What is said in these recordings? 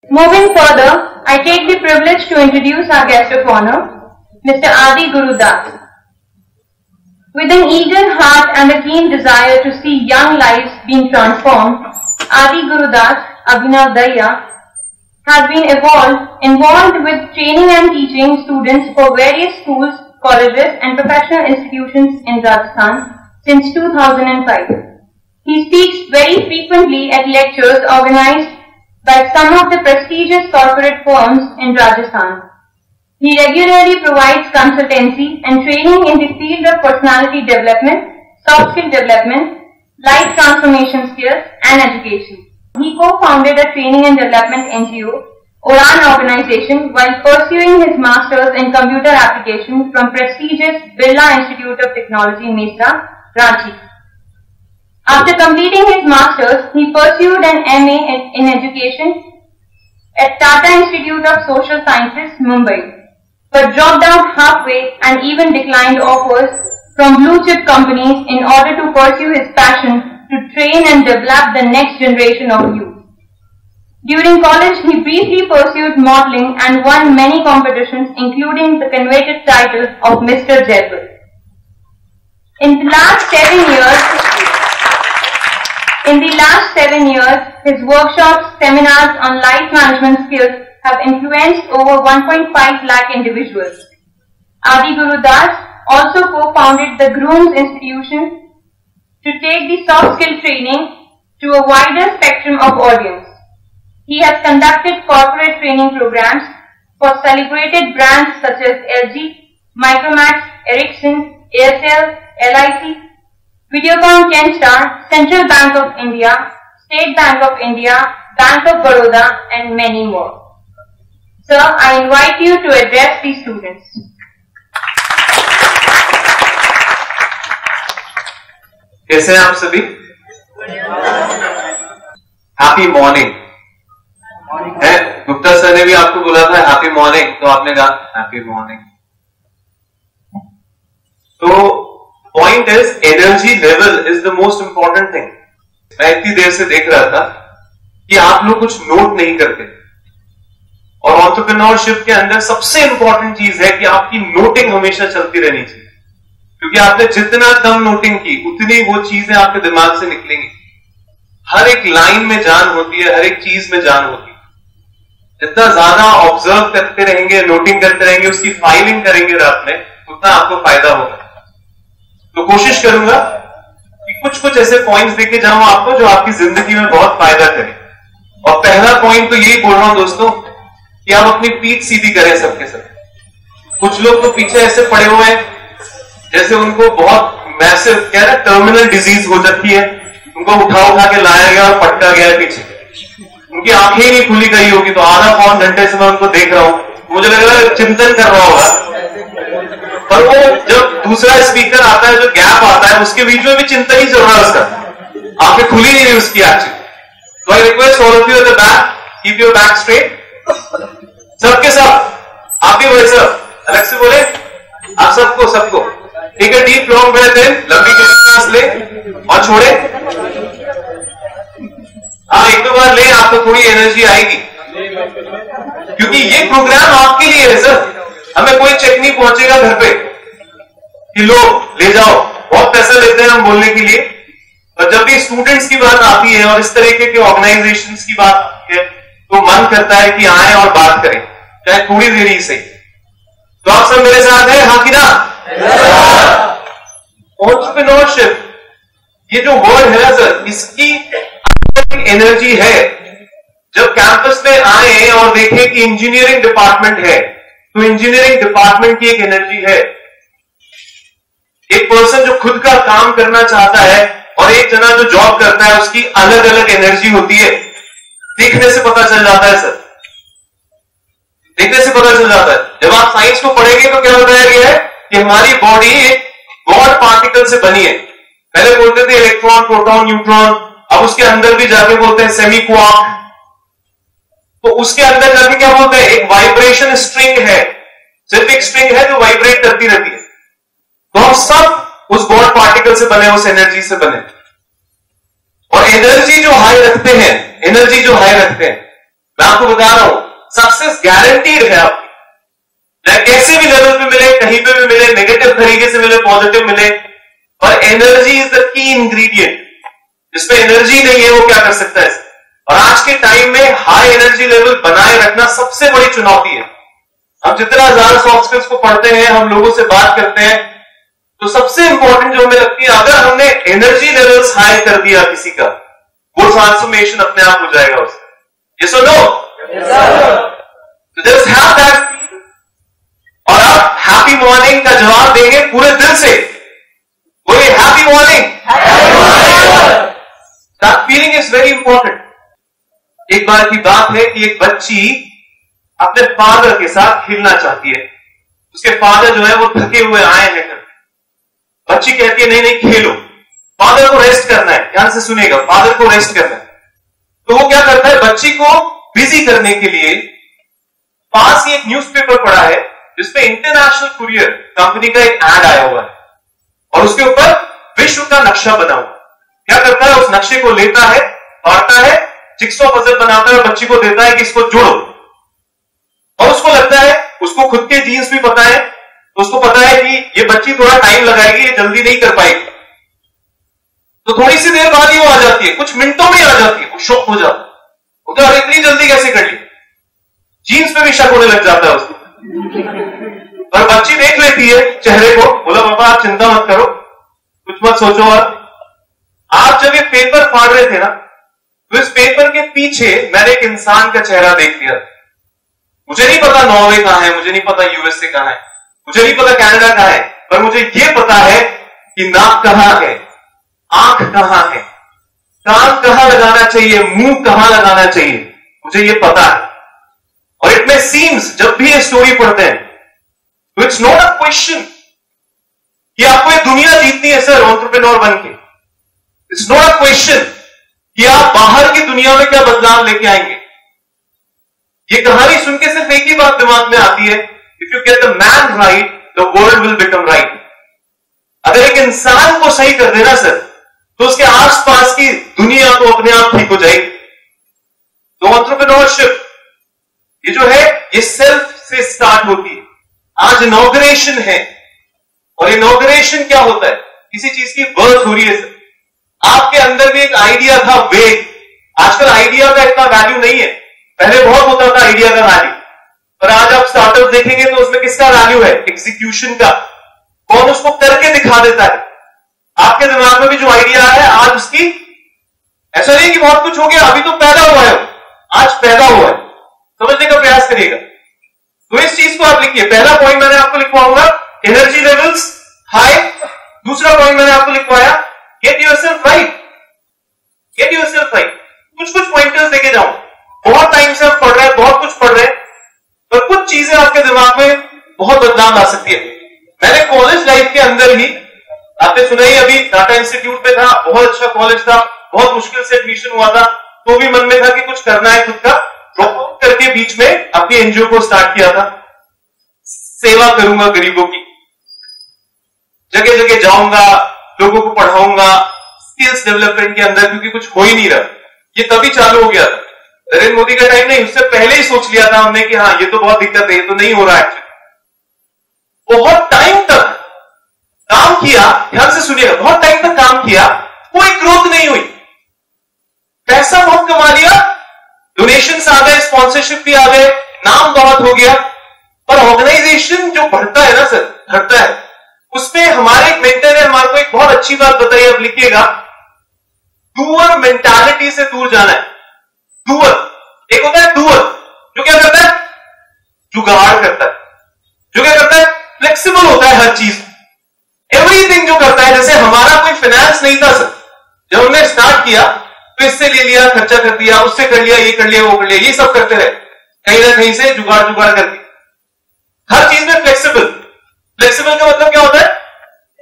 Moving further, I take the privilege to introduce our guest of honor, Mr. Adi Guru Das. With an eager heart and a keen desire to see young lives being transformed, Adi Guru Das, Abhinav Daya, has been involved with training and teaching students for various schools, colleges and professional institutions in Rajasthan since 2005. He speaks very frequently at lectures organized by some of the prestigious corporate firms in Rajasthan. He regularly provides consultancy and training in the field of personality development, soft skill development, life transformation skills and education. He co-founded a training and development NGO, Udan organization, while pursuing his masters in computer application from prestigious Birla Institute of Technology, Mesra, Ranchi. After completing his masters, he pursued an MA in education at Tata Institute of Social Sciences, Mumbai, but dropped out halfway and even declined offers from blue-chip companies in order to pursue his passion to train and develop the next generation of youth. During college, he briefly pursued modeling and won many competitions, including the coveted title of Mr. Jaipur. In the last 7 years, his workshops, seminars on life management skills have influenced over 1.5 lakh individuals. Adi Guru Das also co-founded the Grooms Institution to take the soft skill training to a wider spectrum of audience. He has conducted corporate training programs for celebrated brands such as LG, Micromax, Ericsson, Airtel, LIC, Videocon Kenstar, Central Bank of India, State Bank of India, Bank of Baroda and many more. Sir, I invite you to address the students. कैसे हैं आप सभी? Happy morning है। Gupta sir ने भी आपको बोला था हैप्पी मॉर्निंग, तो आपने कहा हैप्पी मॉर्निंग। तो point is energy level is the most important thing. मैं इतनी देर से देख रहा था कि आप लोग कुछ नोट नहीं करते, और एंटरप्रेन्योरशिप के अंदर सबसे इंपॉर्टेंट चीज है कि आपकी नोटिंग हमेशा चलती रहनी चाहिए, क्योंकि आपने जितना कम नोटिंग की उतनी वो चीजें आपके दिमाग से निकलेंगी। हर एक लाइन में जान होती है, हर एक चीज में जान होती है। जितना ज्यादा ऑब्जर्व करते रहेंगे, नोटिंग करते रहेंगे, उसकी फाइलिंग करेंगे रात में, उतना आपको फायदा होगा। तो कोशिश करूंगा कि कुछ कुछ ऐसे पॉइंट्स देके जाऊं आपको जो आपकी जिंदगी में बहुत फायदा करें। और पहला पॉइंट तो यही बोल रहा हूं दोस्तों कि आप अपनी पीठ सीधी करें सबके सब। कुछ लोग तो पीछे ऐसे पड़े हुए हैं जैसे उनको बहुत मैसिव क्या है टर्मिनल डिजीज हो सकती है, उनको उठा के लाया गया और पटका गया है पीछे, उनकी आंखें ही नहीं खुली गई होगी। तो आधा पौन घंटे से मैं उनको देख रहा हूं, मुझे लग रहा है चिंतन कर रहा होगा, पर वो जब दूसरा स्पीकर आता है, जो गैप आता है, उसके बीच में भी चिंतन ही चल रहा है उसका, आंखें खुली नहीं है उसकी एक्चुअली। तो I request all of you at the back, keep your back straight. सबके सब आप भी बोले सर, अलग से बोले आप सबको ठीक है। डीप लॉन्ग ब्रेथ इन, लंबी सांस ले और छोड़े। हाँ, एक दो बार ले, आपको थोड़ी एनर्जी आएगी, क्योंकि ये प्रोग्राम आपके लिए है सर। हमें कोई चेक नहीं पहुंचेगा घर पे कि लो ले जाओ, बहुत पैसा लेते हैं हम बोलने के लिए। और जब भी स्टूडेंट्स की बात आती है और इस तरीके के ऑर्गेनाइजेशंस की बात आती है, तो मन करता है कि आए और बात करें, चाहे थोड़ी देर ही सही। तो आप सब मेरे साथ हैं, हाँ कि ना? एंटरप्रेन्योरशिप ये जो वर्ड है ना सर, इसकी एनर्जी है। जब कैंपस में आए और देखें कि इंजीनियरिंग डिपार्टमेंट है, तो इंजीनियरिंग डिपार्टमेंट की एक एनर्जी है। एक पर्सन जो खुद का काम करना चाहता है और एक जना जो जॉब करता है, उसकी अलग अलग एनर्जी होती है। देखने से पता चल जाता है सर, देखने से पता चल जाता है। जब आप साइंस को पढ़ेंगे तो क्या बताया गया है कि हमारी बॉडी एक गॉड पार्टिकल से बनी है। पहले बोलते थे इलेक्ट्रॉन, प्रोटॉन, न्यूट्रॉन, अब उसके अंदर भी जाके बोलते हैं सेमी क्वार्क। तो उसके अंदर जाके क्या बोलते हैं, एक वाइब्रेशन स्ट्रिंग है, सिर्फ एक स्ट्रिंग है जो वाइब्रेट करती रहती है। तो हम सब उस गॉड पार्टिकल से बने, उस एनर्जी से बने। और एनर्जी जो हाई रखते हैं, मैं आपको बता रहा हूं, सक्सेस गारंटीड है आपकी। कैसे भी लेवल पे मिले, कहीं पे भी मिले, नेगेटिव तरीके से मिले, पॉजिटिव मिले, पर energy is the key ingredient. जिसमें एनर्जी नहीं है वो क्या कर सकता है। और आज के टाइम में हाई एनर्जी लेवल बनाए रखना सबसे बड़ी चुनौती है। हम जितना ज्यादा सॉफ्ट स्किल्स को पढ़ते हैं, हम लोगों से बात करते हैं, तो सबसे इंपॉर्टेंट जो हमें लगती है, अगर हमने एनर्जी लेवल्स हाई कर दिया किसी का, वो ट्रांसफॉर्मेशन अपने आप हो जाएगा उसका। यस और नो? तो जस्ट हैव दैट। और आप हैप्पी मॉर्निंग का जवाब देंगे पूरे दिल से। बोलिए happy morning. That feeling is very important. एक बार की बात है कि एक बच्ची अपने फादर के साथ खेलना चाहती है। उसके फादर जो है वो थके हुए आए हैं घर। बच्ची कहती है नहीं नहीं खेलो, फादर को रेस्ट करना है। ध्यान से सुनेगा, फादर को रेस्ट करना है। तो वो क्या करता है, बच्ची को बिजी करने के लिए पास ही एक न्यूज़पेपर पड़ा है जिसमें इंटरनेशनल कुरियर कंपनी का एक एड आया हुआ है और उसके ऊपर विश्व का नक्शा बना हुआ। क्या करता है, उस नक्शे को लेता है, बांटता है, जिक्सॉ पजल बनाता है और बच्ची को देता है कि इसको जोड़ो। और उसको लगता है, उसको खुद के जीन्स भी पता है, तो उसको पता है कि ये बच्ची थोड़ा टाइम लगाएगी, ये जल्दी नहीं कर पाएगी। तो थोड़ी सी देर बाद ही वो आ जाती है, कुछ मिनटों में आ जाती है। वो शॉक हो जाता है, तो इतनी जल्दी कैसे कर ली। जीन्स पे भी शक होने लग जाता है उसको। और बच्ची देख लेती है चेहरे को, बोला पापा आप चिंता मत करो, कुछ मत सोचो। आप जब ये पेपर फाड़ रहे थे ना, तो इस पेपर के पीछे मैंने एक इंसान का चेहरा देख लिया। मुझे नहीं पता नॉर्वे कहां है, मुझे नहीं पता यूएसए कहां है, मुझे नहीं पता कनाडा कहां है, पर मुझे यह पता है कि नाक कहां है, आंख कहां है, कान कहां लगाना चाहिए, मुंह कहां लगाना चाहिए, मुझे यह पता है। और इट मे सीम्स, जब भी ये स्टोरी पढ़ते हैं, तो इट्स नॉट अ क्वेश्चन कि आपको ये दुनिया जीतनी है सर एंटरप्रेन्योर बन के। इट्स नॉट अ क्वेश्चन कि आप बाहर की दुनिया में क्या बदलाव लेके आएंगे। ये कहानी सुन के सिर्फ एक ही बात दिमाग में आती है, if you get the man right the world will become right. अगर एक इंसान को सही कर देना सर, तो उसके आसपास की दुनिया तो अपने आप ठीक हो जाएगी। तो एंटरप्रेन्योरशिप ये जो है, ये सेल्फ से स्टार्ट होती है। आज इनॉग्रेशन है, और इनॉग्रेशन क्या होता है, किसी चीज की बर्थ हो रही है सर। आपके अंदर भी एक आइडिया था वेग, आजकल आइडिया का इतना वैल्यू नहीं है, पहले बहुत होता था आइडिया का वैल्यू। पर आज आप स्टार्टअप देखेंगे तो उसमें किसका वैल्यू है, एग्जीक्यूशन का। कौन उसको करके दिखा देता है। आपके दिमाग में भी जो आइडिया है आज उसकी, ऐसा नहीं कि बहुत कुछ हो गया, अभी तो पैदा हुआ है, आज पैदा हुआ है, समझने का प्रयास करिएगा। तो इस चीज को आप लिखिए। पहला पॉइंट मैंने आपको लिखवाऊंगा एनर्जी लेवल्स हाई। दूसरा पॉइंट मैंने आपको लिखवाया get yourself right. Get yourself right. कुछ कुछ पॉइंटर्स देके जाऊं। बहुत टाइम से आप पढ़ रहे हैं, बहुत कुछ पढ़ रहे हैं, पर कुछ चीजें आपके दिमाग में बहुत बदलाव ला सकती है। मैंने कॉलेज लाइफ के अंदर ही, आपने सुना ही अभी टाटा इंस्टीट्यूट में था, बहुत अच्छा कॉलेज था, बहुत मुश्किल से एडमिशन हुआ था, तो भी मन में था कि कुछ करना है खुद का। ड्रॉप आउट करके बीच में अपनी एनजीओ को स्टार्ट किया था, सेवा करूंगा गरीबों की, जगह जगह जाऊंगा, लोगों को पढ़ाऊंगा, स्किल्स डेवलपमेंट के अंदर, क्योंकि कुछ हो ही नहीं रहा। ये तभी चालू हो गया था, नरेंद्र मोदी का टाइम नहीं, उससे पहले ही सोच लिया था हमने कि हाँ ये तो बहुत दिक्कत है, ये तो नहीं हो रहा है। बहुत टाइम तक काम किया, ध्यान से सुनिएगा, बहुत टाइम तक काम किया, कोई ग्रोथ नहीं हुई। पैसा बहुत कमा लिया, डोनेशंस आ गए, स्पॉन्सरशिप भी आ गए, नाम बहुत हो गया, पर ऑर्गेनाइजेशन जो बढ़ता है ना सर, घटता है। उसमें हमारे एक मेंटर ने हमारे को एक बहुत अच्छी बात बताई, अब लिखिएगा, डूअर मेंटालिटी से दूर जाना है। डूअर, एक होता है डूअर जो क्या करता है, जुगाड़ करता है, जो क्या करता है, फ्लेक्सिबल होता है हर चीज, एवरीथिंग जो करता है। जैसे हमारा कोई फाइनेंस नहीं था सर, जब हमने स्टार्ट किया तो इससे ले लिया, खर्चा कर दिया, उससे कर लिया, ये कर लिया, वो कर लिया, ये सब करते रहे, कहीं ना कहीं से जुगाड़ करके हर चीज में फ्लेक्सिबल। फ्लेक्सिबल का मतलब क्या होता है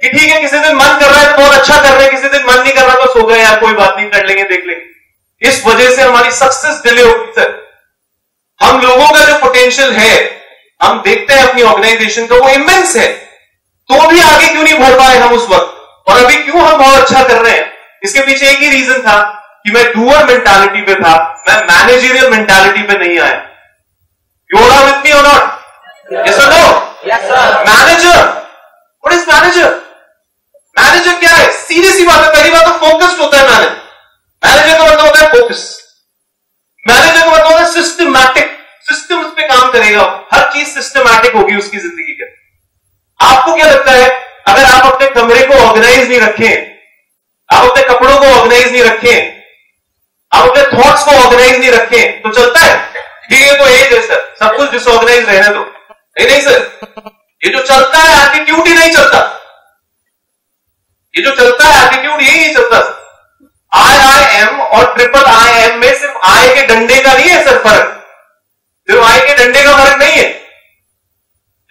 कि ठीक है, किसी दिन मन कर रहा है तो बहुत अच्छा कर रहे हैं, किसी दिन मन नहीं कर रहा तो सो गए यार, कोई बात नहीं, कर लेंगे, देख लेंगे। इस वजह से हमारी सक्सेस डिले होगी सर। हम लोगों का जो पोटेंशियल है, हम देखते हैं अपनी ऑर्गेनाइजेशन का, वो इमेंस है, तो भी आगे क्यों नहीं बढ़ पाए हम उस वक्त, और अभी क्यों हम बहुत अच्छा कर रहे हैं। इसके पीछे एक ही रीजन था कि मैं डूअर मेंटालिटी पे था, मैं मैनेजरियल मेंटालिटी पे नहीं आया। यू आर विथ मी और नॉट? यस और no? Manager, what is manager? Manager क्या है? सीधी सी बात है, पहली बात तो फोकस्ड होता है मैनेजर। मैनेजर का मतलब होता है फोकस। मैनेजर का मतलब होता है सिस्टमैटिक, सिस्टम्स पे काम करेगा, हर चीज सिस्टमैटिक होगी उसकी जिंदगी के। आपको क्या लगता है, अगर आप अपने कमरे को ऑर्गेनाइज नहीं रखें, आप अपने कपड़ों को ऑर्गेनाइज नहीं रखें, आप अपने थॉट्स को ऑर्गेनाइज नहीं रखें, तो चलता है? ठीक है, तो एज है सर, सब कुछ डिसऑर्गेनाइज रहने दो। नहीं सर, ये जो चलता है एटीट्यूड ही नहीं चलता। ये जो चलता है एटीट्यूड यही नहीं चलता। आई एम और ट्रिपल आई एम में सिर्फ आई के डंडे का नहीं है सर फर्क, सिर्फ आई के डंडे का फर्क नहीं है।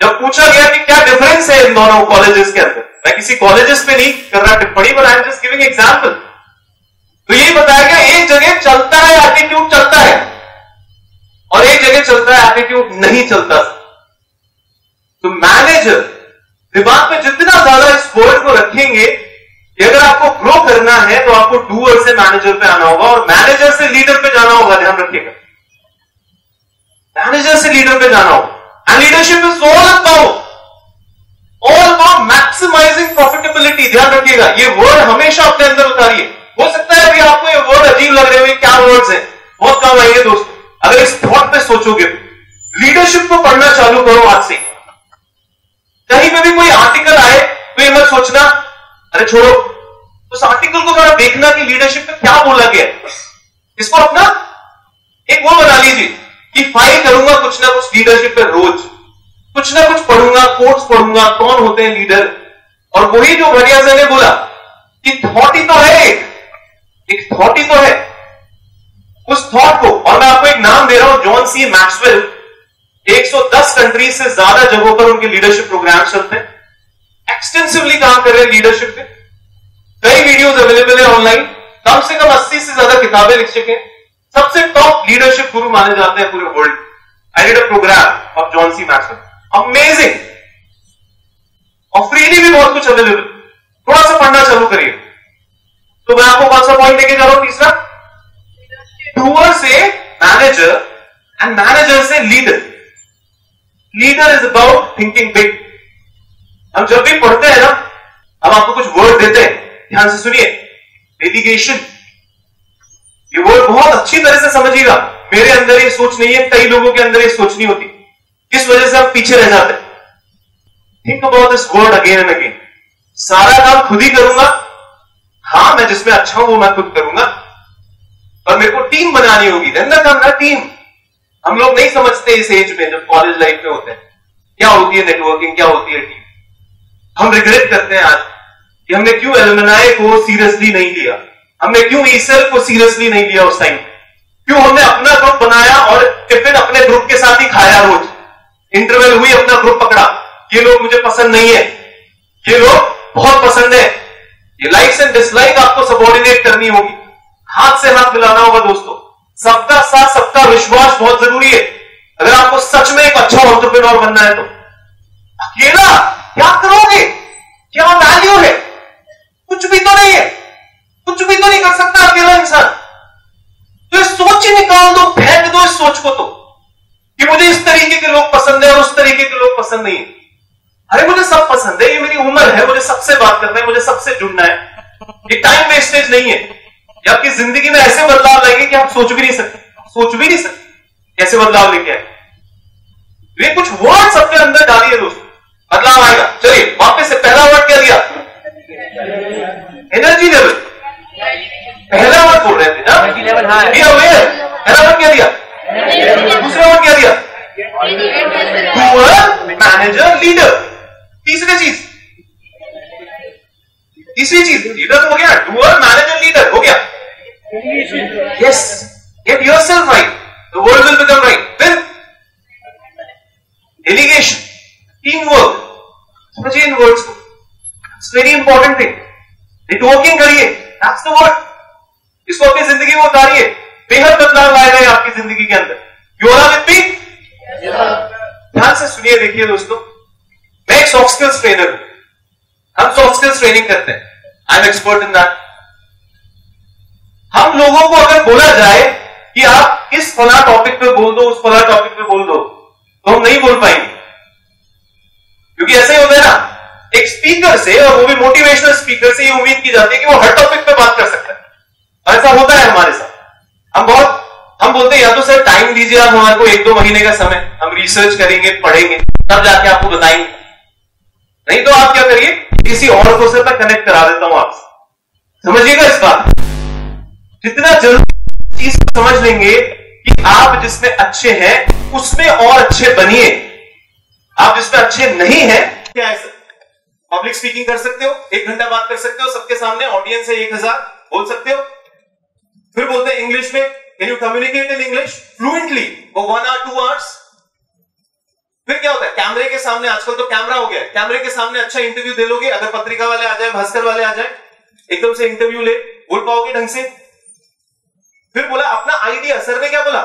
जब पूछा गया कि क्या डिफरेंस है इन दोनों कॉलेजेस के अंदर, मैं किसी कॉलेजेस पे नहीं कर रहा टिप्पणी, but I am just giving example, तो यही बताया गया एक जगह चलता है एटीट्यूड चलता है और एक जगह चलता है एटीट्यूड नहीं चलता। तो मैनेजर, दिमाग में जितना ज्यादा इस वर्ड को रखेंगे कि अगर आपको ग्रो करना है तो आपको डूअर से मैनेजर पे आना होगा और मैनेजर से लीडर पे जाना होगा। ध्यान रखिएगा, मैनेजर से लीडर पे जाना होगा। And leadership is all about maximising profitability. ध्यान रखिएगा, ये वर्ड हमेशा अपने अंदर उतारिए। हो सकता है अभी आपको ये वर्ड अजीब लग रहे हो, क्या वर्ड्स हैं, बहुत काम आएंगे दोस्तों अगर इस थॉट पे सोचोगे। लीडरशिप को पढ़ना चालू करो आज से। कहीं पे भी कोई आर्टिकल आए तो ये मत सोचना अरे छोड़ो, उस आर्टिकल को जरा देखना कि लीडरशिप में क्या बोला गया। इसको अपना एक वो बना लीजिए कि फाइल करूंगा कुछ ना कुछ लीडरशिप पे, रोज कुछ ना कुछ पढ़ूंगा, कोट्स पढ़ूंगा, कौन होते हैं लीडर। और वही जो भरिया ने बोला कि थॉट ही तो है, एक थॉट ही तो है। उस थॉट को, और मैं आपको एक नाम दे रहा हूं, जॉन सी मैक्सवेल, 110 कंट्रीज से ज्यादा जगहों पर उनके लीडरशिप प्रोग्राम चलते हैं, एक्सटेंसिवली काम कर रहे हैं लीडरशिप पे। कई वीडियोस अवेलेबल है ऑनलाइन, कम से कम 80 से ज्यादा किताबें लिख चुके हैं, सबसे टॉप लीडरशिप गुरु माने जाते हैं पूरे world. I did a programme of John C Maxwell, amazing, और फ्रीली भी बहुत कुछ अवेलेबल। थोड़ा सा पढ़ना चालू करिए। तो मैं आपको कौन सा पॉइंट लेके जा रहा हूं? तीसरा, डूअर से मैनेजर एंड मैनेजर से leader. Leader is about thinking big. हम जब भी पढ़ते हैं ना, हम आपको कुछ वर्ड देते हैं, ध्यान से सुनिए। डेलीगेशन, ये वर्ड बहुत अच्छी तरह से समझिएगा। मेरे अंदर ये सोच नहीं है, कई लोगों के अंदर ये सोच नहीं होती, किस वजह से हम पीछे रह जाते हैं। Think about this word again and again. सारा काम खुद ही करूंगा, हां मैं जिसमें अच्छा हूं वो मैं खुद करूंगा, और मेरे को टीम बनानी होगी। टीम हम लोग नहीं समझते इस एज में, जब कॉलेज लाइफ में होते हैं क्या होती है नेटवर्किंग, क्या होती है टीम। हम रिग्रेट करते हैं आज कि हमने क्यों एलुमनाई को सीरियसली नहीं लिया, हमने क्यों ईसेल को सीरियसली नहीं लिया उस टाइम, क्यों हमने अपना ग्रुप बनाया और टिफिन अपने ग्रुप के साथ ही खाया रोज। इंटरवल हुई, अपना ग्रुप पकड़ा, ये लोग मुझे पसंद नहीं है, ये लोग बहुत पसंद है। ये लाइक्स एंड डिसलाइक आपको सबऑर्डिनेट करनी होगी, हाथ से हाथ मिलाना होगा दोस्तों। सबका साथ, सबका विश्वास बहुत जरूरी है अगर आपको सच में एक अच्छा एंटरप्रेन्योर बनना है। तो अकेला क्या करोगे, क्या वैल्यू है? कुछ भी तो नहीं है, कुछ भी तो नहीं कर सकता अकेला इंसान। तो इस सोच ही निकाल दो, फेंक दो इस सोच को, तो कि मुझे इस तरीके के लोग पसंद है और उस तरीके के लोग पसंद नहीं है। अरे मुझे सब पसंद है, ये मेरी उम्र है, मुझे सबसे बात करना है, मुझे सबसे जुड़ना है। ये टाइम वेस्टेज नहीं है, ये आपकी जिंदगी में ऐसे बदलाव लाएंगे कि आप सोच भी नहीं सकते कैसे बदलाव लेके आए। ये कुछ वर्ड सबके अंदर डालिए दोस्तों, बदलाव आएगा। चलिए वापस से, पहला वर्ड क्या दिया? Energy level. पहला वर्ड बोल रहे थे ना, पहला वर्ड क्या दिया? दूसरा वर्ड क्या दिया? Doer, manager, leader. तीसरी चीज लीडर हो गया, डूअर, मैनेजर, लीडर हो गया। Yes, get yourself right, the world will become right. फिर डेलीगेशन, टीम वर्क। समझिए इन वर्ड्स को, it's very important thing. Networking करिए, दैट्स द वर्ड। इसको अपनी जिंदगी में उतारिए, बेहद बदलाव लाएगा आपकी जिंदगी के अंदर। You are with me? ध्यान से सुनिए, देखिए दोस्तों, मैं एक सॉफ्ट स्किल्स ट्रेनर हूं, हम सॉफ्ट स्किल्स ट्रेनिंग करते हैं, I am expert in that. हम लोगों को अगर बोला जाए कि आप इस फला टॉपिक पे बोल दो, उस फला टॉपिक पे बोल दो, तो हम नहीं बोल पाएंगे। क्योंकि ऐसा ही होता है ना, एक स्पीकर से, और वो भी मोटिवेशनल स्पीकर से, ये उम्मीद की जाती है कि वो हर टॉपिक पे बात कर सकता है। ऐसा होता है हमारे साथ। हम बोलते हैं या तो सर टाइम दीजिए आप हमारे को 1-2 महीने का समय, हम रिसर्च करेंगे, पढ़ेंगे, तब जाके आपको बताएंगे। नहीं तो आप क्या करिए, किसी और को से मैं कनेक्ट करा देता हूं आपसे। समझिएगा इस बात, जितना जल्दी चीज समझ लेंगे कि आप जिसमें अच्छे हैं उसमें और अच्छे बनिए। आप जिसमें अच्छे नहीं हैं, क्या है सर, पब्लिक स्पीकिंग कर सकते हो, 1 घंटा बात कर सकते हो सबके सामने, ऑडियंस है 1000, बोल सकते हो। फिर बोलते हैं इंग्लिश में, can you communicate in English fluently for 1 or 2 hours। फिर क्या होता है, कैमरे के सामने, आजकल तो कैमरा हो गया है, कैमरे के सामने अच्छा इंटरव्यू दे लोगे, अगर पत्रिका वाले आ जाए, भास्कर वाले आ जाए, एकदम से इंटरव्यू ले, बोल पाओगे ढंग से। फिर बोला अपना आइडिया, सर ने क्या बोला,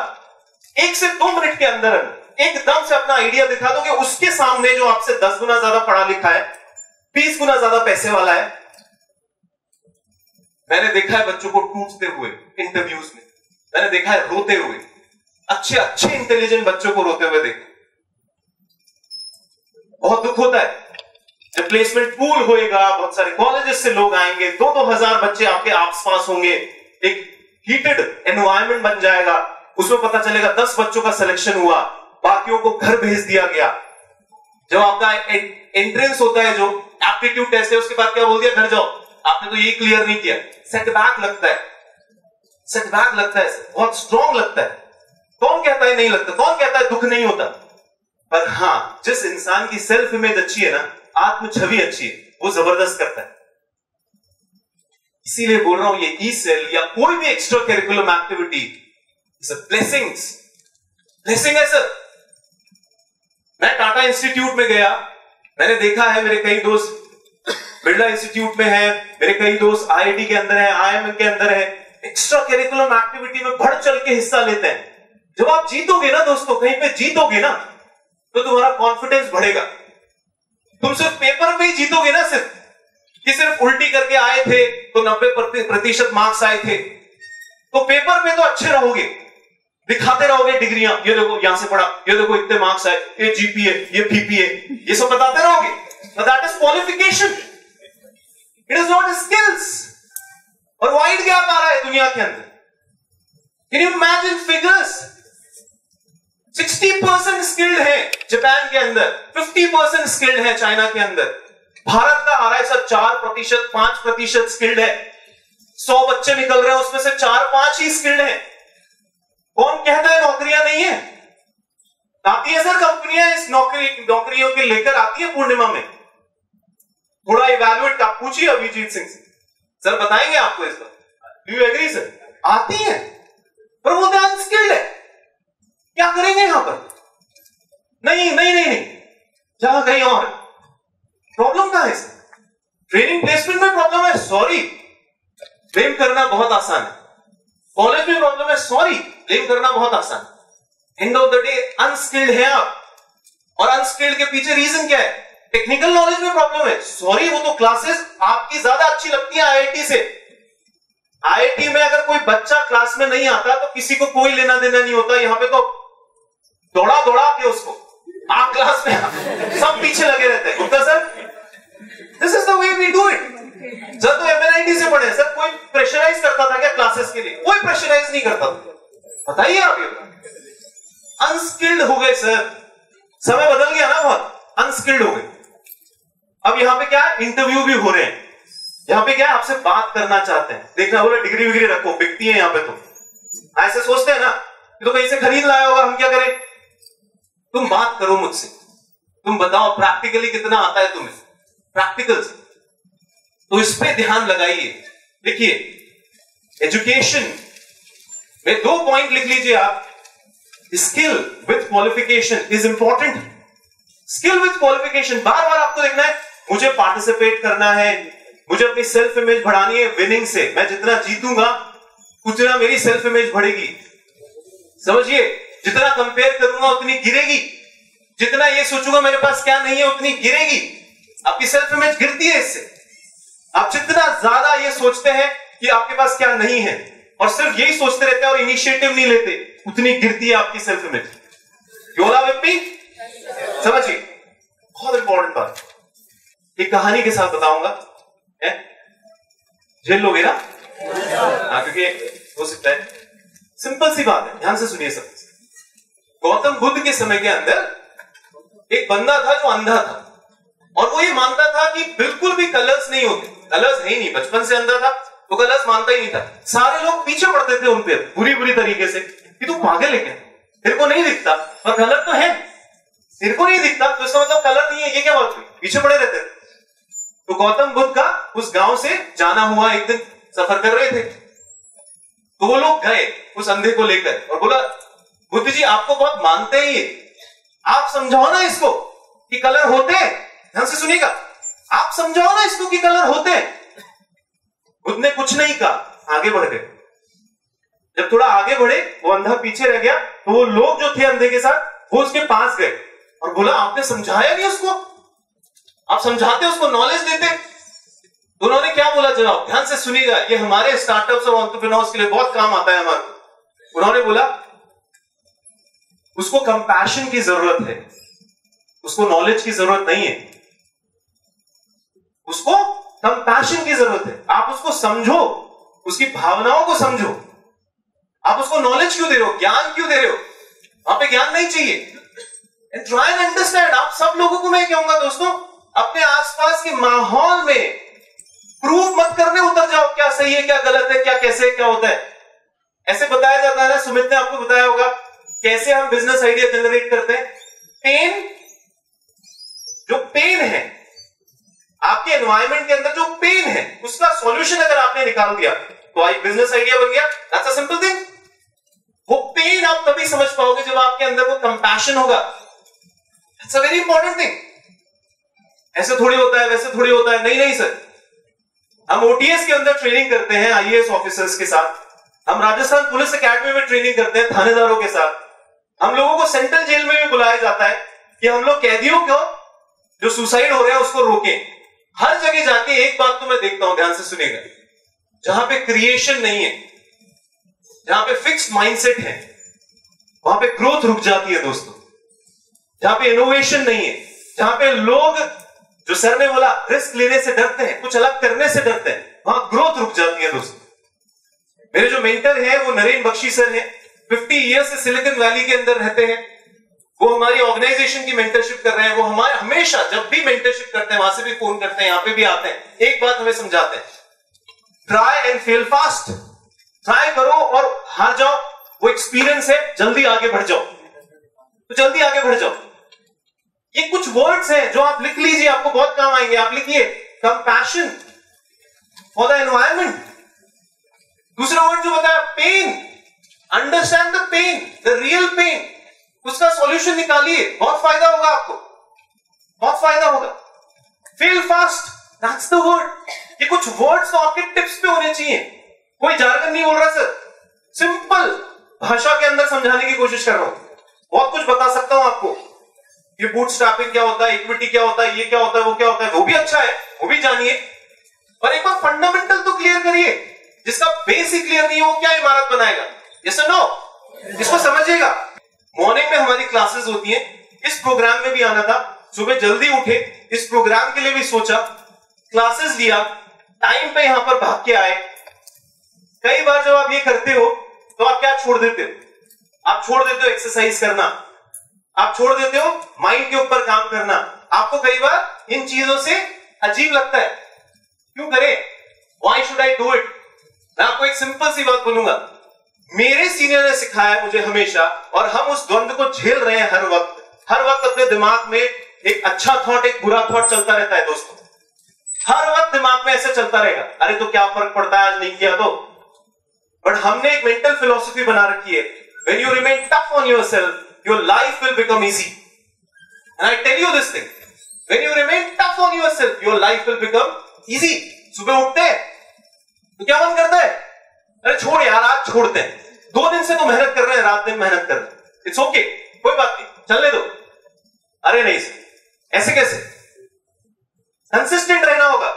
1 से 2 मिनट के अंदर एकदम से अपना आइडिया दिखा दोगे उसके सामने जो आपसे 10 गुना ज्यादा पढ़ा लिखा है, 20 गुना ज्यादा पैसे वाला है। मैंने देखा है बच्चों को टूटते हुए इंटरव्यूज में, मैंने देखा है रोते हुए, अच्छे इंटेलिजेंट बच्चों को रोते हुए देखा। बहुत दुख होता है। जब प्लेसमेंट पूल होएगा, बहुत सारे कॉलेजेस से लोग आएंगे, 2-2 हजार बच्चे आपके आसपास होंगे, एक हीटेड एनवायरनमेंट बन जाएगा, उसमें पता चलेगा 10 बच्चों का सिलेक्शन हुआ, बाकियों को घर भेज दिया गया। जब आपका एंट्रेंस होता है, जो एप्टीट्यूड टेस्ट है, उसके बाद क्या बोल दिया, घर जाओ, आपने तो ये क्लियर नहीं किया। सेटबैक लगता है, सेटबैक लगता है, बहुत स्ट्रॉन्ग लगता है। कौन कहता है नहीं लगता, कौन कहता है दुख नहीं होता। पर हां, जिस इंसान की सेल्फ इमेज अच्छी है ना, आत्म छवि अच्छी है, वो जबरदस्त करता है। इसीलिए बोल रहा हूं, ये ई-सेल या कोई भी extra curriculum activity is a blessing है सर। मैं टाटा इंस्टीट्यूट में गया, मैंने देखा है, मेरे कई दोस्त बिरला इंस्टीट्यूट में है, मेरे कई दोस्त आईआईटी के अंदर है, आईएमएम के अंदर है, एक्स्ट्रा करिकुलम एक्टिविटी में बढ़ चढ़ के हिस्सा लेते हैं। जब आप जीतोगे ना दोस्तों, कहीं पे जीतोगे ना, तो तुम्हारा कॉन्फिडेंस बढ़ेगा। तुम सिर्फ पेपर में ही जीतोगे ना, सिर्फ कि सिर्फ उल्टी करके आए थे तो 90% मार्क्स आए थे, तो पेपर में तो अच्छे रहोगे, दिखाते रहोगे डिग्रियां, ये देखो यहां से पढ़ा, ये देखो इतने मार्क्स आए, ये जीपीए, ये पीपीए, ये सब बताते रहोगे, but that is qualification, it is not skills। और वाइड गैप आ रहा है दुनिया के अंदर। Can you imagine figures? 60% skilled है जापान के अंदर, 50% स्किल्ड है चाइना के अंदर। भारत का आ रहा है सर 4%, 5% स्किल्ड है। 100 बच्चे निकल रहे हैं, उसमें से 4-5 ही स्किल्ड है। कौन कहता है नौकरियां नहीं है? आती है सर कंपनियां, इस नौकरियों के लेकर आती है पूर्णिमा में। थोड़ा इवैल्यूएट आप पूछिए अभिजीत सिंह से, सर बताएंगे आपको इस बार। Do you agree sir? आती है, पर वो अनस्किल्ड है। क्या करेंगे यहां पर? नहीं, जहां कहीं और। प्रॉब्लम कहां है सर? ट्रेनिंग प्लेसमेंट में प्रॉब्लम है, सॉरी। ब्लेम करना बहुत आसान है। कॉलेज में प्रॉब्लम है, सॉरी, ब्लेम करना बहुत आसान है। End of the day unskilled है आप, और अनस्किल्ड के पीछे रीजन क्या है? टेक्निकल नॉलेज में प्रॉब्लम है, सॉरी, वो तो क्लासेस आपकी ज्यादा अच्छी लगती है आईआईटी से। आईआईटी में अगर कोई बच्चा क्लास में नहीं आता तो किसी को कोई लेना देना नहीं होता। यहां पे तो दौड़ा के उसको आप क्लास में सब पीछे लगे रहते हैं। Gupta sir, this is the way we do it. Sir तो एमएनआईटी से पढ़े सर, कोई प्रेशराइज करता था क्या क्लासेस के लिए? कोई प्रेशराइज नहीं करता था। बताइए आप, ये अनस्किल्ड हो गए सर। समय बदल गया ना, बहुत अनस्किल्ड हो गए। अब यहां पे क्या है, इंटरव्यू भी हो रहे हैं। यहां पे क्या है, आपसे बात करना चाहते हैं। देखना, बोले डिग्री विग्री रखो, बिकती है यहां पे। तो ऐसे सोचते हैं ना, तो कहीं से खरीद लाया होगा, हम क्या करें? तुम बात करो मुझसे, तुम बताओ प्रैक्टिकली कितना आता है तुम्हें, प्रैक्टिकल। तो इस पे ध्यान लगाइए। देखिए, एजुकेशन में 2 पॉइंट लिख लीजिए आप। Skill with qualification is important. Skill with qualification, बार बार आपको देखना है, मुझे पार्टिसिपेट करना है, मुझे अपनी सेल्फ इमेज बढ़ानी है विनिंग से। मैं जितना जीतूंगा उतना मेरी सेल्फ इमेज बढ़ेगी। समझिए, जितना कंपेयर करूंगा उतनी गिरेगी, जितना ये सोचूंगा मेरे पास क्या नहीं है उतनी गिरेगी। आपकी सेल्फ इमेज गिरती है इससे। आप जितना ज्यादा ये सोचते हैं कि आपके पास क्या नहीं है, और सिर्फ यही सोचते रहते हैं और इनिशिएटिव नहीं लेते, उतनी गिरती है आपकी self image. You all with me? समझिए, बहुत इंपॉर्टेंट बात। एक कहानी के साथ बताऊंगा, झेल लोगे ना? हाँ, क्योंकि हो सकता है, सिंपल सी बात है, ध्यान से सुनिए सब। गौतम बुद्ध के समय के अंदर एक बंदा था जो अंधा था, और वो ये मानता था कि बिल्कुल भी कलर्स नहीं होते, कलर्स है ही नहीं, बचपन से अंधा था तो कलर्स मानता ही नहीं था। सारे लोग पीछे पड़ते थे उन पे बुरी बुरी तरीके से कि तू पागल है क्या, तेरे को नहीं दिखता, और कलर तो है, तेरे को नहीं दिखता तो इसका मतलब कलर नहीं है, ये क्या बात हुई, पीछे पड़े रहते थे। तो गौतम बुद्ध का उस गांव से जाना हुआ, एक दिन सफर कर रहे थे, तो वो लोग गए उस अंधे को लेकर और बोला, बुद्ध जी आपको बहुत मानते हैं ये, आप समझाओ ना इसको कि कलर होते हैं। ध्यान से सुनिएगा, आप समझाओ ना इसको कि कलर होते हैं। बुद्ध ने कुछ नहीं कहा, आगे बढ़ गए। जब थोड़ा आगे बढ़े, वो अंधा पीछे रह गया, तो वो लोग जो थे अंधे के साथ, वो उसके पास गए और बोला, आपने समझाया नहीं उसको, आप समझाते उसको, नॉलेज देते। तो उन्होंने क्या बोला जवाब, ध्यान से सुनिएगा, ये हमारे स्टार्टअप्स और एंटरप्रेन्योर्स के लिए बहुत काम आता है हमारे। उन्होंने बोला, उसको कंपैशन की जरूरत है, उसको नॉलेज की जरूरत नहीं है, उसको कंपैशन की जरूरत है। आप उसको समझो, उसकी भावनाओं को समझो। आप उसको नॉलेज क्यों दे रहे हो, ज्ञान क्यों दे रहे हो? वहां पे ज्ञान नहीं चाहिए। And try and understand. आप सब लोगों को मैं कहूंगा दोस्तों, अपने आसपास के माहौल में प्रूफ मत करने उतर जाओ क्या सही है, क्या गलत है, क्या कैसे, क्या होता है। ऐसे बताया जाता है ना, सुमित ने आपको बताया होगा कैसे हम बिजनेस आइडिया जनरेट करते हैं। पेन, जो पेन है आपके एनवायरमेंट के अंदर, जो पेन है उसका सॉल्यूशन अगर आपने निकाल दिया तो एक बिजनेस आइडिया बन गया। That's a simple thing. वो पेन आप तभी समझ पाओगे जब आपके अंदर वो कंपैशन होगा। That's a very important thing. ऐसे थोड़ी होता है, वैसे थोड़ी होता है, नहीं नहीं सर। हम ओटीएस के अंदर ट्रेनिंग करते हैं आईएएस ऑफिसर्स के साथ, हम राजस्थान पुलिस एकेडमी में ट्रेनिंग करते हैं थानेदारों के साथ, हम लोगों को सेंट्रल जेल में भी बुलाया जाता है कि हम लोग कैदियों को जो सुसाइड हो रहे हैं उसको रोकें। हर जगह जाके एक बात तो मैं देखता हूं, ध्यान से सुनिएगा, जहां पे क्रिएशन नहीं है, जहां पे फिक्स्ड माइंडसेट है, वहां पे ग्रोथ रुक जाती है दोस्तों। जहां पे इनोवेशन नहीं है, जहां पे लोग, जो सर ने बोला, रिस्क लेने से डरते हैं, कुछ अलग करने से डरते हैं, वहां ग्रोथ रुक जाती है दोस्तों। मेरे जो मेंटर हैं वो नरेन बख्शी सर हैं, 50 ईयर्स से सिलिकॉन वैली के अंदर रहते हैं। वो हमारी ऑर्गेनाइजेशन की मेंटरशिप कर रहे हैं। वो हमारे हमेशा जब भी मेंटरशिप करते हैं, वहां से भी फोन करते हैं, यहां पे भी आते हैं, एक बात हमें समझाते हैं, try and fail fast. Try करो और हार जाओ, वो एक्सपीरियंस है, जल्दी आगे बढ़ जाओ, तो जल्दी आगे बढ़ जाओ। ये कुछ वर्ड्स हैं जो आप लिख लीजिए, आपको बहुत काम आएंगे। आप लिखिए कंपैशन फॉर द एनवायरमेंट। दूसरा वर्ड जो बताया, pain. Understand the pain, the real pain, उसका सॉल्यूशन निकालिए, बहुत फायदा होगा आपको, बहुत फायदा होगा। Fail fast, that's the word. ये कुछ वर्ड्स तो आपके टिप्स पे होने चाहिए। कोई जार्गन नहीं बोल रहा सर, सिंपल भाषा के अंदर समझाने की कोशिश कर रहा हूं। बहुत कुछ बता सकता हूं आपको, ये बूटस्ट्रैपिंग क्या होता है, इक्विटी क्या होता है, ये क्या होता है, वो क्या होता है, वो भी अच्छा है, वो भी जानिए, पर एक बार फंडामेंटल तो क्लियर करिए। जिसका बेसिक क्लियर नहीं हो, क्या इमारत बनाएगा? यस और नो? इसको समझिएगा। मॉर्निंग में हमारी क्लासेस होती हैं, इस प्रोग्राम में भी आना था, सुबह जल्दी उठे, इस प्रोग्राम के लिए भी सोचा, क्लासेस लिया, टाइम पे यहां पर भाग के आए। कई बार जब आप ये करते हो तो आप क्या छोड़ देते हो? आप छोड़ देते हो एक्सरसाइज करना, आप छोड़ देते हो माइंड के ऊपर काम करना। आपको कई बार इन चीजों से अजीब लगता है, क्यों करें, why should I do it. मैं आपको एक सिंपल सी बात बोलूंगा, मेरे सीनियर ने सिखाया मुझे हमेशा, और हम उस द्वंद को झेल रहे हैं हर वक्त अपने दिमाग में एक अच्छा थॉट, एक बुरा थॉट चलता रहता है दोस्तों। हर वक्त दिमाग में ऐसे चलता रहेगा, अरे तो क्या फर्क पड़ता है आज नहीं किया तो। बट हमने एक मेंटल फिलॉसफी बना रखी है, when you remain tough on yourself, your life will become easy. And I tell you this thing, when you remain tough on yourself, your life will become easy. सुबह उठते हैं तो क्या मन करता है, अरे छोड़ यार, आज छोड़ते हैं, 2 दिन से तो मेहनत कर रहे हैं, रात दिन मेहनत कर रहे हैं, इट्स ओके, कोई बात नहीं, चलने दो। अरे नहीं सर, ऐसे कैसे? कंसिस्टेंट रहना होगा,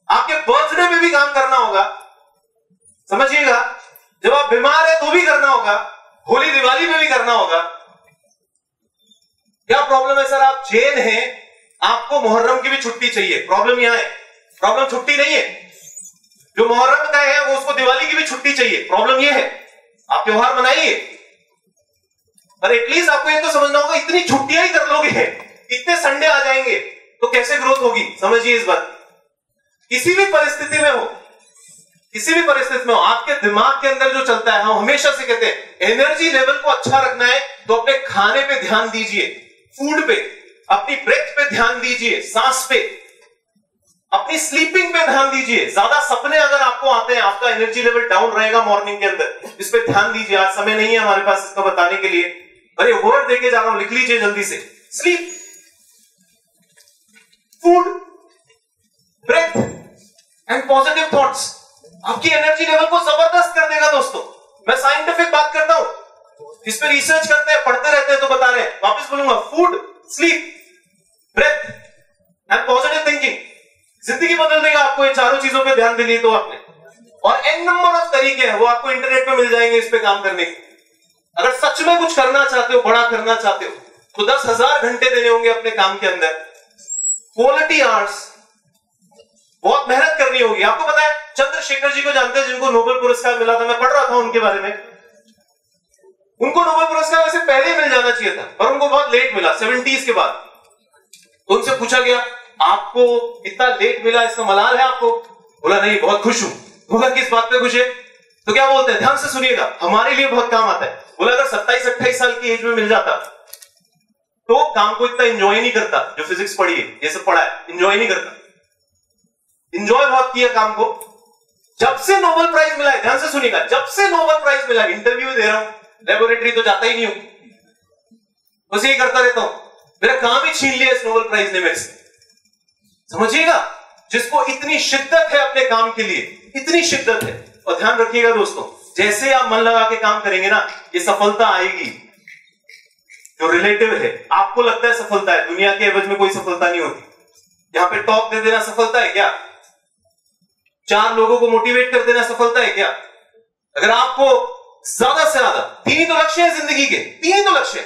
आपके बर्थडे में भी काम करना होगा। समझिएगा, जब आप बीमार है तो भी करना होगा, होली दिवाली में भी करना होगा। क्या प्रॉब्लम है सर, आप जैन हैं, आपको मुहर्रम की भी छुट्टी चाहिए। प्रॉब्लम यहां है, प्रॉब्लम छुट्टी नहीं है। जो मुहर्रम का है वो उसको दिवाली की भी छुट्टी चाहिए। प्रॉब्लम ये है, आप त्योहार मनाइए, पर एटलीस्ट आपको ये तो समझना होगा, इतनी छुट्टियां ही कर लोगे, इतने संडे आ जाएंगे तो कैसे ग्रोथ होगी। समझिए इस बात। किसी भी परिस्थिति में हो, किसी भी परिस्थिति में हो, आपके दिमाग के अंदर जो चलता है, हम हमेशा से कहते हैं एनर्जी लेवल को अच्छा रखना है तो अपने खाने पे ध्यान दीजिए, फूड पे, अपनी ब्रेथ पे ध्यान दीजिए, सांस पे, अपनी स्लीपिंग पे ध्यान दीजिए। ज्यादा सपने अगर आपको आते हैं, आपका एनर्जी लेवल डाउन रहेगा मॉर्निंग के अंदर, इस पे ध्यान दीजिए। आज समय नहीं है हमारे पास इसका बताने के लिए, अरे वर्ड देके जा रहा हूं, लिख लीजिए जल्दी से। Sleep, food, breath and positive thoughts आपकी एनर्जी लेवल को जबरदस्त कर देगा दोस्तों। मैं साइंटिफिक बात करता हूं, इस पे रिसर्च करते हैं, पढ़ते रहते हैं, तो बता रहे हैं। वापस बोलूंगा, food, sleep, breath and positive thinking जिंदगी बदल देगा आपको। ये चारों चीजों पे ध्यान दे लिए तो आपने, और एन नंबर ऑफ तरीके हैं, वो आपको इंटरनेट पे मिल जाएंगे इस पे काम करने के। अगर सच में कुछ करना चाहते हो, बड़ा करना चाहते हो, तो 10,000 घंटे देने होंगे अपने काम के अंदर, क्वालिटी आवर्स, बहुत मेहनत करनी होगी। आपको पता है चंद्रशेखर जी को जानते हैं, जिनको नोबेल पुरस्कार मिला था, मैं पढ़ रहा था उनके बारे में। उनको नोबेल पुरस्कार वैसे पहले ही मिल जाना चाहिए था, पर उनको बहुत लेट मिला, 70s के बाद। तो उनसे पूछा गया, आपको इतना लेट मिला, इसका मलाल है आपको? बोला नहीं, बहुत खुश हूं। बोला किस बात पे खुश है? तो क्या बोलते हैं, ध्यान से सुनिएगा, हमारे लिए बहुत काम आता है। बोला अगर 27-28 साल की एज में मिल जाता तो काम को इतना एंजॉय नहीं करता। जो फिजिक्स पढ़ी है, ये सब पढ़ा है, एंजॉय नहीं करता। एंजॉय बहुत किया काम को। जब से नोबेल प्राइज मिला है, ध्यान से सुनिएगा, जब से नोबेल प्राइज मिला, इंटरव्यू दे रहा हूं, लेबोरेटरी तो जाता ही नहीं हूं, बस यही करता रहता हूं, मेरा काम ही छीन लिया इस नोबेल प्राइज ने मेरे से। समझिएगा, जिसको इतनी शिद्दत है अपने काम के लिए, इतनी शिद्दत है। और ध्यान रखिएगा दोस्तों, जैसे आप मन लगा के काम करेंगे ना, ये सफलता आएगी। जो रिलेटिव है, आपको लगता है सफलता है, दुनिया के एवज में कोई सफलता नहीं होती। यहां पे टॉप दे देना सफलता है क्या? 4 लोगों को मोटिवेट कर देना सफलता है क्या? अगर आपको ज्यादा से ज्यादा 3 ही तो लक्ष्य है जिंदगी के, 3 ही तो लक्ष्य है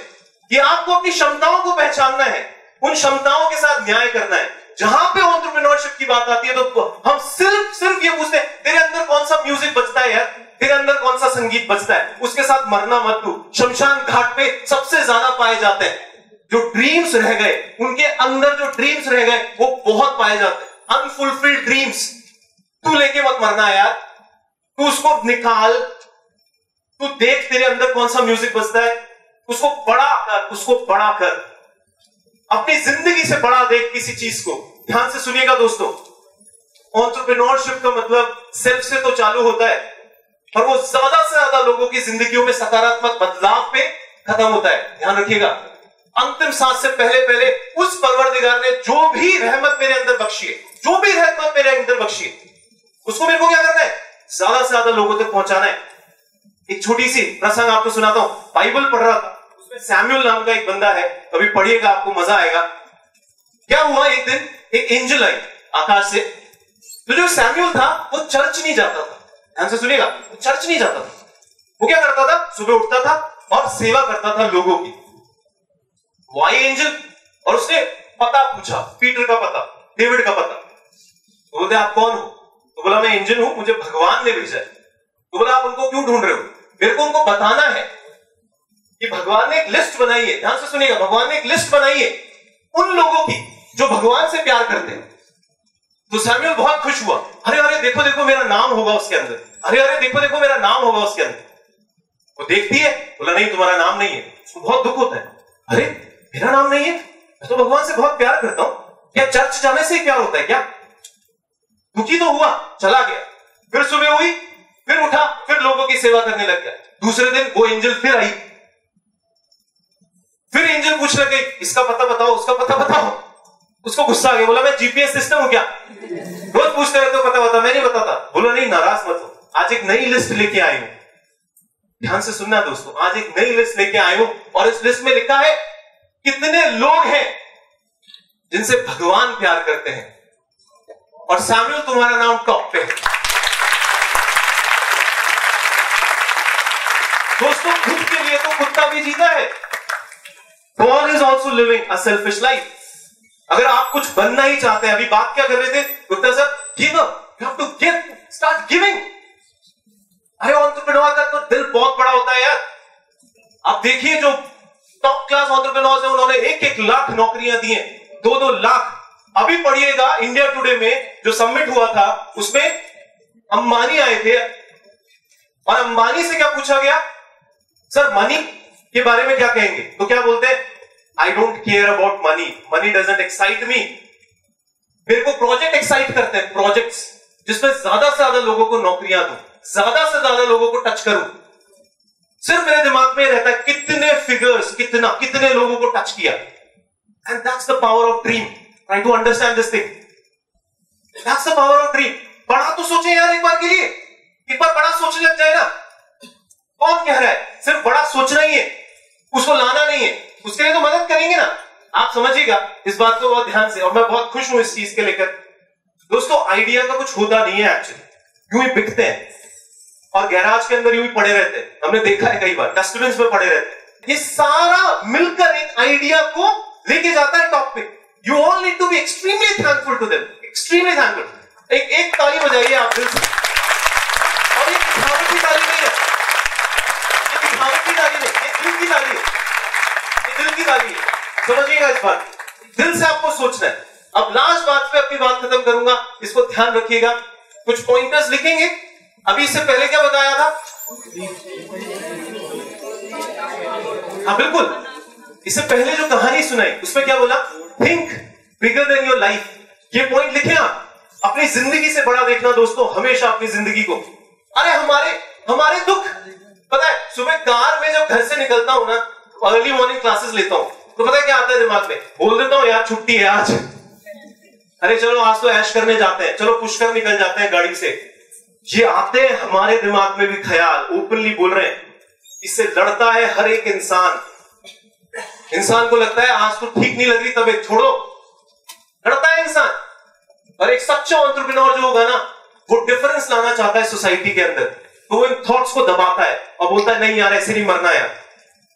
कि आपको अपनी क्षमताओं को पहचानना है, उन क्षमताओं के साथ न्याय करना है। जहां पे एंटरप्रेन्योरशिप की बात आती है तो हम सिर्फ ये पूछते हैं, तेरे अंदर कौन सा म्यूजिक बजता है यार, तेरे अंदर कौन सा संगीत बजता है, उसके साथ मरना मत तू। शमशान घाट पे सबसे ज्यादा पाए जाते हैं जो ड्रीम्स रह गए, उनके अंदर जो ड्रीम्स रह गए वो बहुत पाए जाते हैं, अनफुलफिल्ड ड्रीम्स। तू लेके मत मरना यार, तू उसको निकाल, तू देख तेरे अंदर कौन सा म्यूजिक बजता है, उसको बड़ा कर, उसको बड़ा कर, अपनी जिंदगी से बड़ा देख किसी चीज को। ध्यान से सुनिएगा दोस्तों, एंटरप्रेन्योरशिप का मतलब सेल्फ से तो चालू होता है, और वो ज्यादा से ज्यादा लोगों की जिंदगियों में सकारात्मक बदलाव पे खत्म होता है। ध्यान रखिएगा, अंतिम सांस से पहले उस परवरदिगार ने जो भी रहमत मेरे अंदर बख्शी है, जो भी रहमत मेरे अंदर बख्शी है, उसको मेरे को क्या करना है, ज्यादा से ज्यादा लोगों तक पहुंचाना है। एक छोटी सी प्रसंग आपको सुनाता हूं। बाइबल पढ़ रहा था, उसमें सैमुअल नाम का एक बंदा है, कभी पढ़िएगा आपको मजा आएगा। क्या हुआ, एक दिन एक एंजल आई आकाश से। तो जो सैमुअल था वो चर्च नहीं जाता था, ध्यान से सुनिएगा, वो चर्च नहीं जाता था। वो क्या करता था, सुबह उठता था और सेवा करता था लोगों की। वो आई एंजल और उसने पता पूछा, पीटर का पता, डेविड का पता। तो बोलते आप कौन हो? तो बोला मैं एंजल हूं, मुझे भगवान ने भेजा है। तो बोला आप उनको क्यों ढूंढ रहे हो? मेरे को उनको बताना है कि भगवान ने एक लिस्ट बनाई है। ध्यान से सुनिएगा, भगवान ने एक लिस्ट बनाई है उन लोगों की जो भगवान से प्यार करते हैं। तो सैमुअल बहुत खुश हुआ, अरे अरे देखो देखो मेरा नाम होगा उसके अंदर, अरे अरे देखो देखो मेरा नाम होगा उसके अंदर। वो देखती है, बोला नहीं तुम्हारा नाम नहीं है। उसको बहुत दुख होता है, अरे मेरा नाम नहीं है, मैं तो भगवान से बहुत प्यार करता हूं, क्या चर्च जाने से ही प्यार होता है क्या? दुखी तो हुआ, चला गया। फिर सुबह हुई, फिर उठा, फिर लोगों की सेवा करने लग गया। दूसरे दिन वो एंजल फिर आई, फिर एंजल पूछ लगे इसका पता बताओ, उसका पता बताओ। उसको गुस्सा आ गया, बोला मैं जीपीएस सिस्टम हूं क्या, रोज पूछते रहते हो पता बता, मैं नहीं बताता। बोला नहीं नाराज मत हो, आज एक नई लिस्ट लेके आई हूं। ध्यान से सुनना दोस्तों, आज एक नई लिस्ट लेके आई हूं और इस लिस्ट में लिखा है कितने लोग हैं जिनसे भगवान प्यार करते हैं, और सैमुअल तुम्हारा नाम टॉप पे है। दोस्तों खुद के लिए तो कुत्ता भी जीता है। Paul is also living a selfish life. अगर आप कुछ बनना ही चाहते हैं, अभी बात क्या कर रहे थे Gupta sir, give up, you have to give, start giving. अरे एंटरप्रेन्योर का तो दिल बहुत बड़ा होता है यार। आप देखिए जो टॉप क्लास एंटरप्रेन्योर्स हैं, उन्होंने 1-1 लाख नौकरियां दी हैं, 2-2 लाख। अभी पढ़िएगा इंडिया टुडे में जो समिट हुआ था, उसमें अंबानी आए थे और अंबानी से क्या पूछा गया, सर मनी के बारे में क्या कहेंगे? तो क्या बोलते हैं, I don't care about money, money doesn't excite me. मेरे को प्रोजेक्ट एक्साइट करते हैं, प्रोजेक्ट्स जिसमें ज्यादा से ज्यादा लोगों को नौकरियां दूं, ज्यादा से ज्यादा लोगों को टच करूं। सिर्फ मेरे दिमाग में रहता है कितने फिगर्स, कितने लोगों को टच किया। And that's the power of dream. Try to understand this thing, that's the power of dream. बड़ा तो सोचे यार, एक बार के लिए एक बार बड़ा सोचने लग जाए ना। कौन कह रहा है सिर्फ बड़ा सोचना ही है, उसको लाना नहीं है, उसके लिए तो मदद करेंगे ना। आप समझिएगा इस बात को बहुत ध्यान से, और मैं बहुत खुश हूं इस चीज के लेकर। दोस्तों आइडिया का कुछ होता नहीं है एक्चुअली, यूं ही बिकते हैं और गैराज के अंदर यूं ही पड़े रहते हैं। हमने देखा है कई बार, डस्टबिन में पड़े रहते हैं। ये सारा मिलकर एक आइडिया को लेके जाता है टॉप पे। You all need to be extremely thankful to them, extremely thankful. एक ताली बजाइए आप दिल से, और ये दिखावटी ताली नहीं है, ये दिखावटी ताली नहीं, ये दिल की ताली है, ये दिल की ताली है। समझिएगा इस बात, दिल से आपको सोचना है। अब लास्ट बात पे अपनी बात खत्म करूंगा, इसको ध्यान रखिएगा। कुछ पॉइंटर्स लिखेंगे। अभी इससे पहले क्या बताया था? हाँ बिल्कुल, इससे पहले जो कहानी सुनाई उसमें क्या बोला, think bigger than your life. ये पॉइंट लिखे आप, अपनी जिंदगी से बड़ा देखना दोस्तों, हमेशा अपनी जिंदगी को। अरे हमारे दुख, पता है सुबह कार में जब घर से निकलता हूं ना, अर्ली मॉर्निंग क्लासेस लेता हूं, तो पता है क्या आता है दिमाग में, बोल देता हूं यार छुट्टी है आज, अरे चलो आज तो ऐश करने जाते हैं, चलो पुष्कर निकल जाते हैं गाड़ी से। ये आते हैं हमारे दिमाग में भी ख्याल, ओपनली बोल रहे हैं। इससे लड़ता है हर एक इंसान को लगता है आज तो ठीक नहीं लग रही तबीयत, छोड़ो, लड़ता है इंसान। और एक सच्चा एंटरप्रेन्योर जो होगा ना, वो डिफरेंस लाना चाहता है सोसाइटी के अंदर, तो वो इन थॉट्स को दबाता है और बोलता है नहीं यार ऐसे नहीं मरना यार,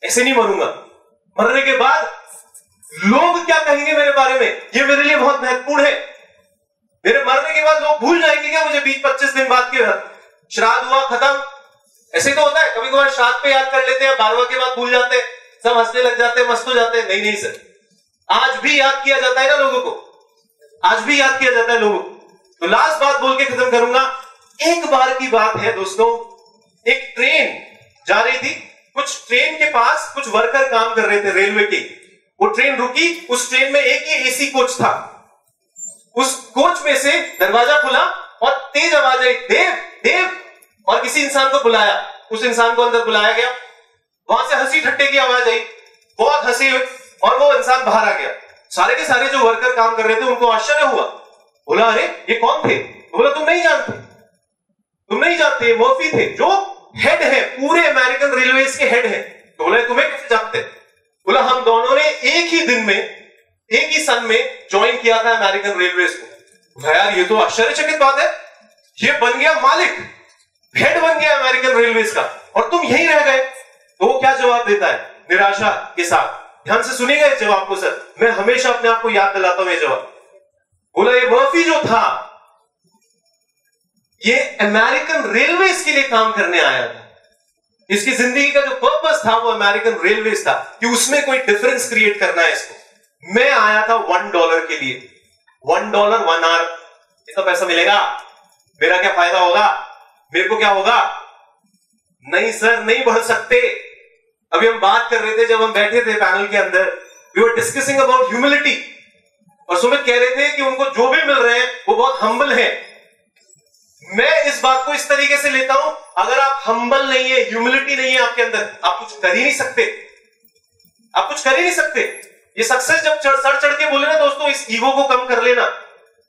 ऐसे नहीं मरूंगा। मरने के बाद लोग क्या कहेंगे मेरे बारे में, ये मेरे लिए बहुत महत्वपूर्ण है। मेरे मरने के बाद लोग भूल जाएंगे क्या मुझे 20-25 दिन बाद के बाद? श्राद्ध हुआ खत्म, ऐसे तो होता है कभी कभार श्राद्ध पे याद कर लेते हैं, 12वां के बाद भूल जाते हैं, सब हंसने लग जाते हैं, मस्त हो जाते हैं। नहीं सर, आज भी याद किया जाता है ना लोगों को, आज भी याद किया जाता है लोगों को। तो लास्ट बात बोल के खत्म करूंगा। एक बार की बात है दोस्तों, एक ट्रेन जा रही थी, कुछ ट्रेन के पास कुछ वर्कर काम कर रहे थे रेलवे के। वो ट्रेन रुकी, उस ट्रेन में एक ही एसी कोच था। उस कोच में से दरवाजा खुला और तेज आवाज आई, देव देव, और किसी इंसान को बुलाया। उस इंसान को अंदर बुलाया गया, वहां से हंसी ठट्टे की आवाज आई, बहुत हंसी हुई और वो इंसान बाहर आ गया। सारे के सारे जो वर्कर काम कर रहे थे उनको आश्चर्य हुआ, बोला अरे ये कौन थे? बोला तुम नहीं जानते, मर्फी थे जो हेड है पूरे अमेरिकन रेलवेज के हेड है। तो बोला तुम्हें कैसे जानते? बोला हम दोनों ने एक ही दिन में, एक ही सन में ज्वाइन किया था अमेरिकन रेलवेज को। बोला यार ये तो आश्चर्यचकित बात है, ये बन गया मालिक, हेड बन गया अमेरिकन रेलवेज का, और तुम यहीं रह गए। तो वो क्या जवाब देता है निराशा के साथ, ध्यान से सुनिएगा इस जवाब को सर, मैं हमेशा अपने आप को याद दिलाता हूं ये जवाब। बोला ये मर्फी जो था ये अमेरिकन रेलवेज के लिए काम करने आया था, इसकी जिंदगी का जो पर्पस था वो अमेरिकन रेलवेज था, कि उसमें कोई डिफरेंस क्रिएट करना है इसको। मैं आया था $1 के लिए, $1 1 आवर, इतना पैसा मिलेगा, मेरा क्या फायदा होगा, मेरे को क्या होगा? नहीं सर, नहीं बढ़ सकते। अभी हम बात कर रहे थे जब हम बैठे थे पैनल के अंदर, we were discussing about humility, और सुमित कह रहे थे कि उनको जो भी मिल रहे हैं वो बहुत हम्बल है। मैं इस बात को इस तरीके से लेता हूं, अगर आप हम्बल नहीं है, ह्यूमिलिटी नहीं है आपके अंदर, आप कुछ कर ही नहीं सकते, आप कुछ कर ही नहीं सकते। ये सक्सेस जब सर चढ़ के बोले ना दोस्तों, इस ईगो को कम कर लेना,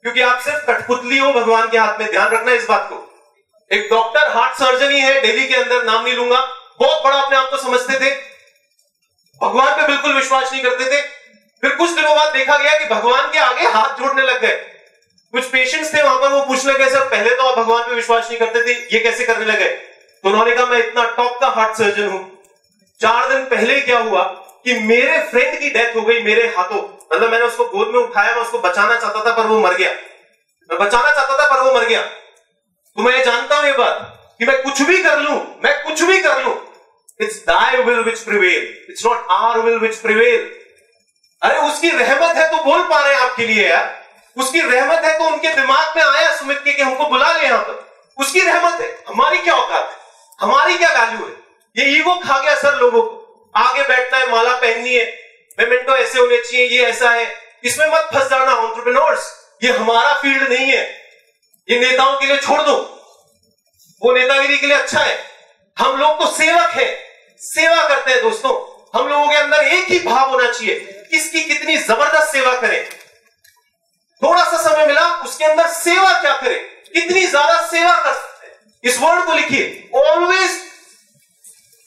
क्योंकि आप सिर्फ कठपुतली हो भगवान के हाथ में, ध्यान रखना इस बात को। एक डॉक्टर हार्ट सर्जन ही है दिल्ली के अंदर, नाम नहीं लूंगा, बहुत बड़ा अपने आप को समझते थे, भगवान पे बिल्कुल विश्वास नहीं करते थे। फिर कुछ दिनों बाद देखा गया कि भगवान के आगे हाथ जोड़ने लग गए। कुछ पेशेंट्स थे वहां पर, वो पूछने लगे सर पहले तो आप भगवान पे विश्वास नहीं करते थे, ये कैसे करने लगे? तो उन्होंने कहा मैं इतना टॉप का हार्ट सर्जन हूं 4 दिन पहले क्या हुआ कि मेरे फ्रेंड की डेथ हो गई मेरे हाथों। मतलब मैंने उसको गोद में उठाया, मैं उसको बचाना चाहता था पर वो मर गया। मैं बचाना चाहता था पर वो मर गया। तो मैं जानता हूं ये बात कि मैं कुछ भी कर लूं, मैं कुछ भी कर लूं, it's thy will which prevail, it's not our will which prevail। अरे उसकी रहमत है तो बोल पा रहे हैं आपके लिए यार। उसकी रहमत है तो उनके दिमाग में आया सुमित के कि हमको बुला ले यहां पर। उसकी रहमत है, हमारी क्या औकात है, हमारी क्या वैल्यू है। ये ईगो खा गया सर लोगों को। आगे बैठना है, माला पहननी है, मेमेंटो ऐसे होने चाहिए, ये ऐसा है। इसमें मत फंस जाना एंटरप्रेन्योर्स, ये हमारा फील्ड नहीं है। ये नेताओं के लिए छोड़ दो, वो नेतागिरी के लिए अच्छा है। हम लोग तो सेवक है, सेवा करते हैं दोस्तों। हम लोगों के अंदर एक ही भाव होना चाहिए, किसकी कितनी जबरदस्त सेवा करें। थोड़ा सा समय मिला, उसके अंदर सेवा क्या करें, कितनी ज्यादा सेवा कर सकते हैं। इस वर्ड को लिखिए, always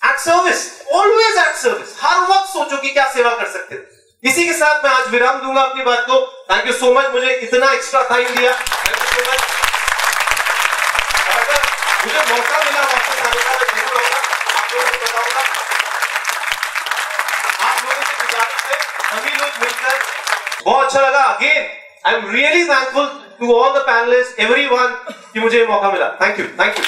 at service, always at service. हर वक्त सोचो कि क्या सेवा कर सकते हैं। इसी के साथ मैं आज विराम दूंगा अपनी बात को। थैंक यू सो मच, मुझे इतना एक्स्ट्रा टाइम दिया। Thank you so much. अगर मुझे मौका मिला वापस आने का मैं जरूर आऊंगा, आप लोगों को बताऊंगा। आप लोगों की गुजारिश है, सभी लोग मिलकर बहुत अच्छा लगा। Again I am really thankful to all the panelist, everyone कि मुझे मौका मिला। Thank you, thank you.